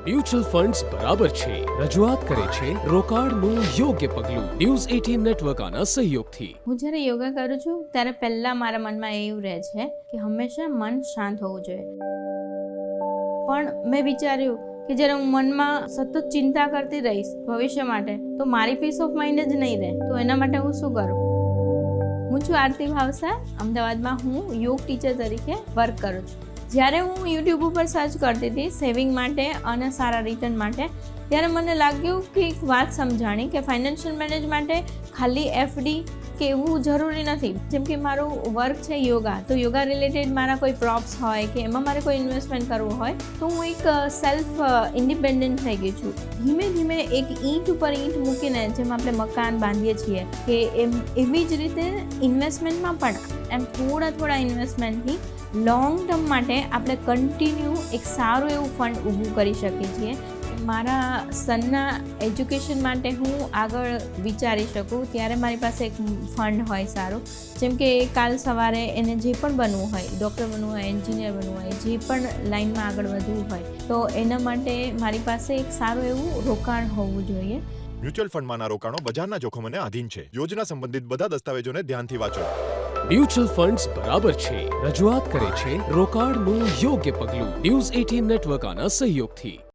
Mutual funds બરાબર છે રજૂઆત કરે છે રોકાણનું યોગ્ય પગલું ન્યૂઝ 18 નેટવર્ક આના સહયોગથી। હું જ્યારે યોગા કરું છું ત્યારે પહેલાં મારા મનમાં એવું રહે છે કે હંમેશા મન શાંત હોવું જોઈએ, પણ મેં વિચાર્યું કે જ્યારે હું મનમાં સતત ચિંતા કરતી રહીશ ભવિષ્ય માટે તો મારી પીસ ઓફ માઇન્ડ જ નહીં રહે, તો એના માટે હું શું કરું? હું છું આરતી ભાવસાર, અમદાવાદમાં હું યોગ ટીચર તરીકે વર્ક કરું છું। જ્યારે હું યુટ્યુબ ઉપર સર્ચ કરતી હતી સેવિંગ માટે અને સારા રિટર્ન માટે, ત્યારે મને લાગ્યું કે એક વાત સમજાણી કે ફાઇનાન્શિયલ મેનેજ માટે ખાલી એફડી કે એવું જરૂરી નથી। જેમ કે મારું વર્ક છે યોગા, તો યોગા રિલેટેડ મારા કોઈ પ્રોપ્સ હોય કે એમાં મારે કોઈ ઇન્વેસ્ટમેન્ટ કરવું હોય તો હું એક સેલ્ફ ઇન્ડિપેન્ડન્ટ થઈ ગઈ છું। ધીમે ધીમે એક ઈંટ ઉપર ઈંટ મૂકીને જેમ આપણે મકાન બાંધીએ છીએ કે એવી જ રીતે ઇન્વેસ્ટમેન્ટમાં પણ એમ થોડા ઇન્વેસ્ટમેન્ટથી લોંગ ટર્મ માટે આપણે કન્ટિન્યુ એક સારું એવું ફંડ ઊભું કરી શકીએ છીએ। મારા સનના એજ્યુકેશન માટે હું આગળ વિચારી શકું ત્યારે મારી પાસે એક ફંડ હોય સારું, જેમ કે કાલ સવારે એને જે પણ બનવું હોય, ડૉક્ટર બનવું હોય, એન્જિનિયર બનવું હોય, જે પણ લાઇનમાં આગળ વધવું હોય, તો એના માટે મારી પાસે એક સારું એવું રોકાણ હોવું જોઈએ। મ્યુચ્યુઅલ ફંડમાંના રોકાણો બજારના જોખમોને આધીન છે। યોજના સંબંધિત બધા દસ્તાવેજોને ધ્યાનથી વાંચો। મ્યુચ્યુઅલ ફંડ્સ બરાબર છે રજૂઆત કરે છે રોકાણનું યોગ્ય પગલું ન્યૂઝ 18 નેટવર્ક આના સહયોગથી।